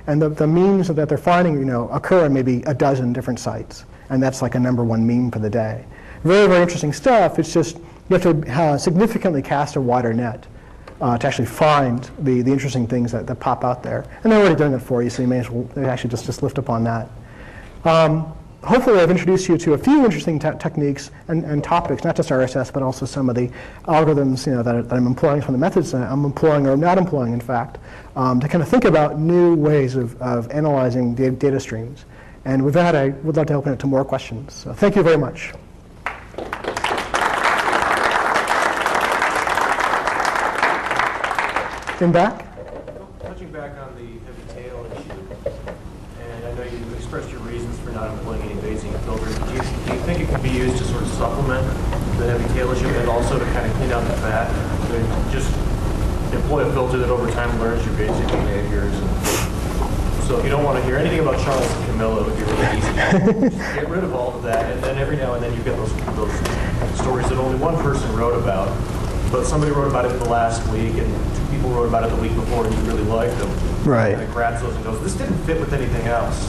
And the memes that they're finding, occur in maybe a dozen different sites. And that's like a #1 meme for the day. Very, very interesting stuff. It's just you have to significantly cast a wider net to actually find the interesting things that pop out there. And they're already doing it for you, so you may as well actually just lift upon that. Hopefully I've introduced you to a few interesting techniques and topics, not just RSS, but also some of the algorithms that I'm employing, some of the methods that I'm employing or not employing, in fact, to kind of think about new ways of analyzing data streams. And with that, I would love to open it to more questions. So thank you very much. In back? Touching back on the heavy tail issue, and I know you expressed your reasons for not employing any Bayesian filters. Do you think it can be used to sort of supplement the heavy tail issue and also to kind of clean out the fat? So just employ a filter that over time learns your basic behaviors. So if you don't want to hear anything about Charles and Camilla, it would be really easy. Just get rid of all of that, and then every now and then you get those stories that only one person wrote about, but somebody wrote about it the last week, and two people wrote about it the week before, and you really liked them. Right. And it grabs those and goes, this didn't fit with anything else.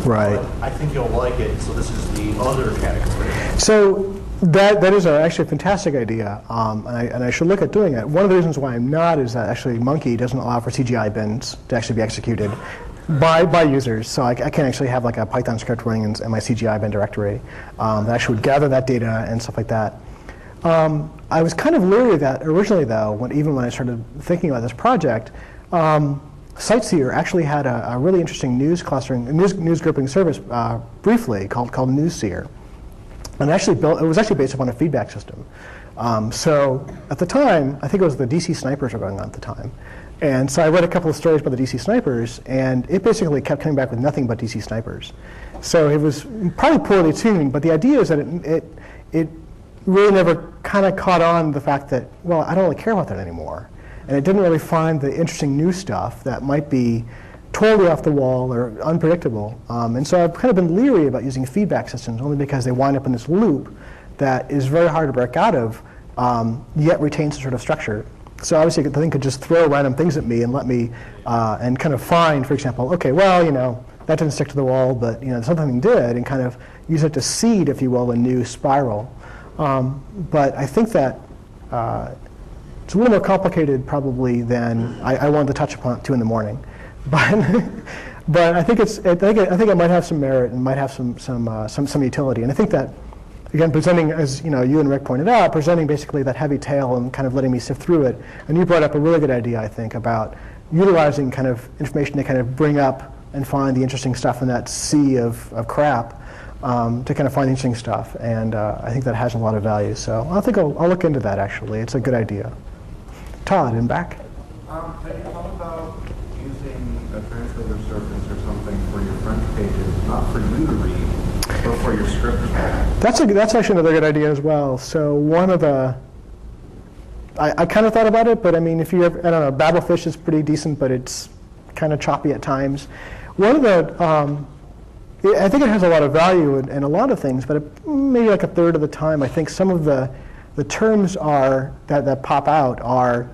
Right. But I think you'll like it, so this is the other category. So that is actually a fantastic idea, and I should look at doing it. One of the reasons why I'm not is that actually Monkey doesn't allow for CGI bins to actually be executed by users. So I can actually have like a Python script running in my CGI bin directory that actually would gather that data and stuff like that. I was kind of leery of that originally, though, even when I started thinking about this project. Sightseer actually had a really interesting news grouping service briefly called Newsseer. And it was actually based upon a feedback system. So at the time, I think it was the DC snipers were going on at the time. And so I read a couple of stories about the DC snipers, and it basically kept coming back with nothing but DC snipers. So it was probably poorly tuned, but the idea is that it really never kind of caught on the fact that, well, I don't really care about that anymore. And it didn't really find the interesting new stuff that might be totally off the wall or unpredictable. And so I've kind of been leery about using feedback systems only because they wind up in this loop that is very hard to break out of, yet retains some sort of structure. So obviously the thing could just throw random things at me and let me, and kind of find, for example, okay, well, that didn't stick to the wall, but something did, and kind of use it to seed, if you will, a new spiral. But I think that it's a little more complicated probably than I wanted to touch upon at 2 in the morning. But I think it might have some merit and might have some utility. And I think that, again, presenting, as you and Rick pointed out, presenting basically that heavy tail and kind of letting me sift through it. And you brought up a really good idea, I think, about utilizing kind of information to kind of bring up and find the interesting stuff in that sea of crap, to kind of find interesting stuff. And I think that has a lot of value. So I think I'll look into that, actually. It's a good idea. Todd, in back. Have you thought about using a translator service or something for your French pages, not for you to read, but for your script? That's actually another good idea as well. So one of the, I kind of thought about it, but I mean, if you ever, I don't know, Babelfish is pretty decent, but it's kind of choppy at times. One of the, I think it has a lot of value in a lot of things, but maybe like a third of the time, I think some of the terms that pop out are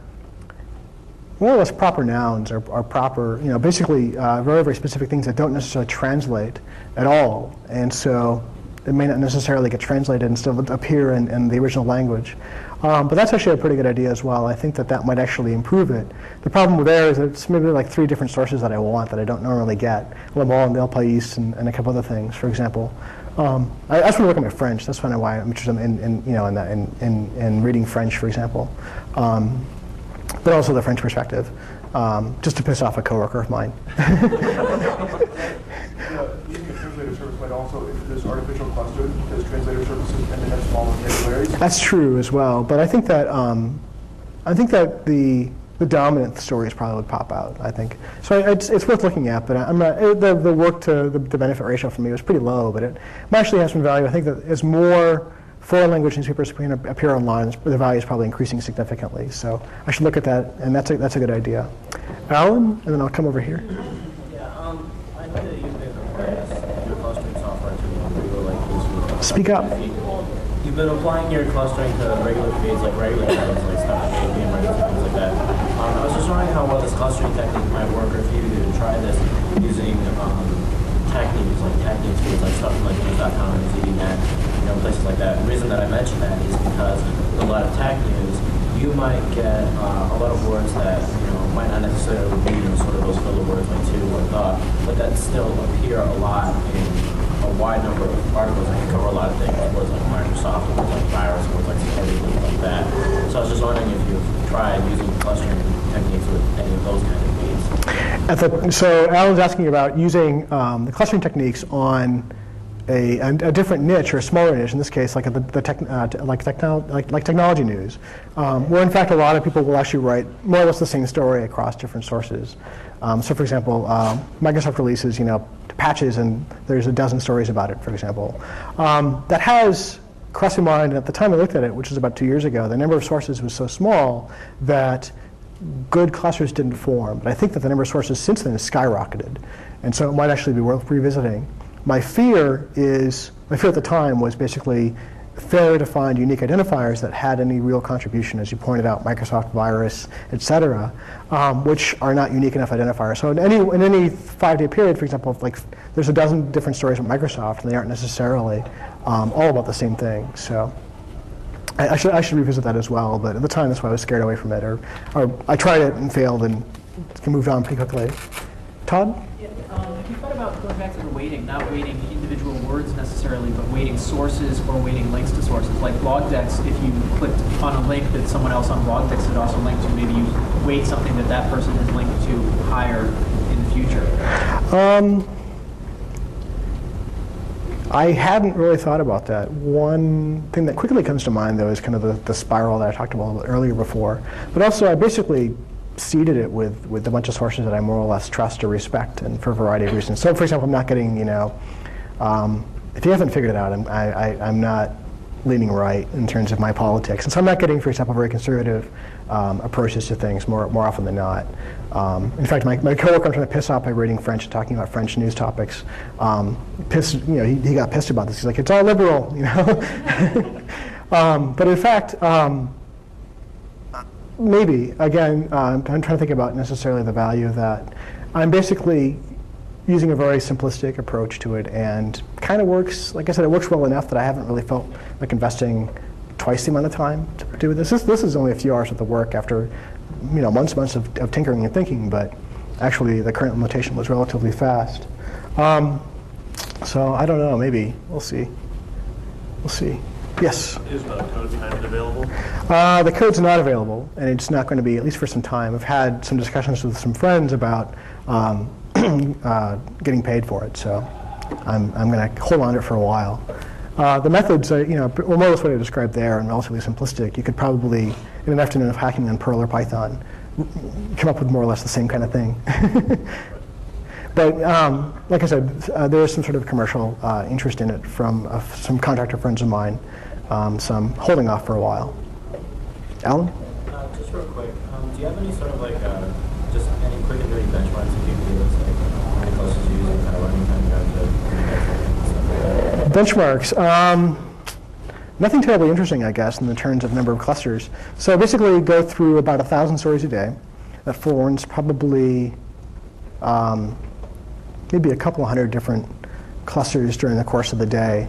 more or less proper nouns or proper, basically very, very specific things that don't necessarily translate at all. And so it may not necessarily get translated and still appear in the original language. But that's actually a pretty good idea as well. I think that might actually improve it. The problem there is that it's maybe like 3 different sources that I want that I don't normally get. Le Mans and El País and a couple other things, for example. I just want to work on my French. That's kind of why I'm interested in reading French, for example. But also the French perspective, just to piss off a coworker of mine. Using a translator service might also introduce artificial clusters because translator services tend to have small vocabularies. That's true as well, but I think that the dominant stories probably would pop out. I think so. It's worth looking at, but I'm not. The work to the benefit ratio for me was pretty low, but it might actually have some value. I think that as more foreign language newspapers appear online, the value is probably increasing significantly. So I should look at that, and that's a good idea. Alan, and then I'll come over here. Yeah, I know that you've been applying your clustering software to regular feeds. Speak up. You've been applying your clustering to regular feeds, like regular feeds, like stuff, and things like that. I was just wondering how well this clustering technique might work, or if you could try this tech news, like tech news feeds, like stuff from like news.com and ZDNet, places like that. The reason that I mention that is because with a lot of tech news, you might get a lot of words that might not necessarily be sort of those filler words like to or the, but that still appear a lot in a wide number of articles that can cover a lot of things, words like Microsoft, words like virus, words like security, things like that. So I was just wondering if you've tried using clustering techniques with any of those kind of feeds. So Alan's asking about using the clustering techniques on a different niche or a smaller niche, in this case, like technology news, where in fact a lot of people will actually write more or less the same story across different sources. So for example, Microsoft releases patches and there's a dozen stories about it, for example. That has crossed my mind, and at the time I looked at it, which was about 2 years ago, the number of sources was so small that good clusters didn't form. But I think that the number of sources since then has skyrocketed, and so it might actually be worth revisiting. My fear at the time was basically failure to find unique identifiers that had any real contribution, as you pointed out, Microsoft virus, et cetera, which are not unique enough identifiers. So in any 5-day period, for example, like there's a dozen different stories from Microsoft, and they aren't necessarily all about the same thing. So I should revisit that as well, but at the time that's why I was scared away from it, or I tried it and failed and moved on pretty quickly. Todd? Have you thought about going back to the weighting, not weighting individual words necessarily, but weighting sources or weighting links to sources? Like blog decks, if you clicked on a link that someone else on blog decks had also linked to, maybe you weight something that person has linked to higher in the future. I hadn't really thought about that. One thing that quickly comes to mind, though, is kind of the spiral that I talked about earlier before. But also, I basically seeded it with a bunch of sources that I more or less trust or respect, and for a variety of reasons. So, for example, I'm not getting, if you haven't figured it out, I'm not leaning right in terms of my politics. And so I'm not getting, for example, very conservative approaches to things more often than not. In fact, my coworker I'm trying to piss off by reading French and talking about French news topics. He got pissed about this. He's like, it's all liberal, But in fact, maybe, again, I'm trying to think about necessarily the value of that. I'm basically using a very simplistic approach to it, and kind of works, like I said, it works well enough that I haven't really felt like investing twice the amount of time to do this. This is only a few hours of the work after months of tinkering and thinking, but actually the current implementation was relatively fast. So I don't know, maybe, we'll see. Yes? Is the code kind of available? The code's not available, and it's not going to be, at least for some time. I've had some discussions with some friends about getting paid for it, so I'm going to hold on to it for a while. The methods, more or less what I described there, and relatively simplistic. You could probably, in an afternoon of hacking on Perl or Python, come up with more or less the same kind of thing. But like I said, there is some sort of commercial interest in it from some contractor friends of mine, so I'm holding off for a while. Alan? Just real quick, do you have any sort of just any quick and dirty benchmarks that you can give us, like how many clusters you use and kind of running time you have to benchmarks. Nothing terribly interesting, I guess, in the terms of number of clusters. So basically, go through about 1,000 stories a day. That forms probably maybe a couple hundred different clusters during the course of the day,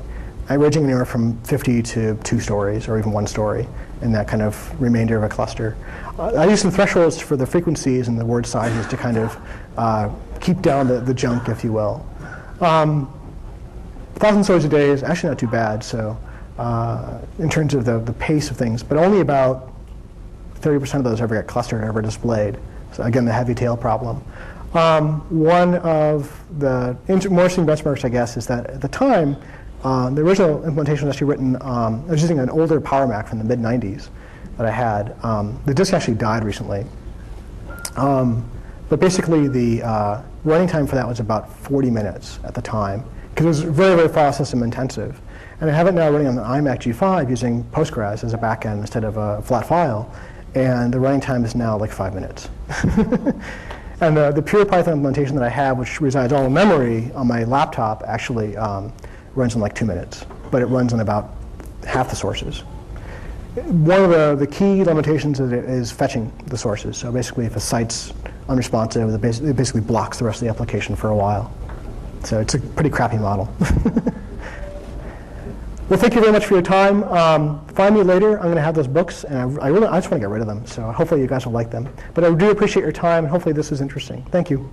ranging anywhere from 50 to 2 stories, or even 1 story, in that kind of remainder of a cluster. I use some thresholds for the frequencies and the word sizes to kind of keep down the junk, if you will. 1,000 stories a day is actually not too bad, so in terms of the pace of things, but only about 30% of those ever get clustered or ever displayed. So again, the heavy tail problem. One of the more interesting benchmarks, I guess, is that at the time, the original implementation was actually written, I was using an older Power Mac from the mid-90s that I had. The disk actually died recently. But basically, the running time for that was about 40 minutes at the time, because it was very, very file system intensive. And I have it now running on the iMac G5 using Postgres as a backend instead of a flat file. And the running time is now like 5 minutes. And the pure Python implementation that I have, which resides all in memory on my laptop, actually runs in like 2 minutes. But it runs on about half the sources. One of the key limitations is fetching the sources. So basically, if a site's unresponsive, it basically blocks the rest of the application for a while. So it's a pretty crappy model. Well, thank you very much for your time. Find me later. I'm going to have those books, and I just want to get rid of them. So hopefully you guys will like them. But I do appreciate your time, and hopefully this is interesting. Thank you.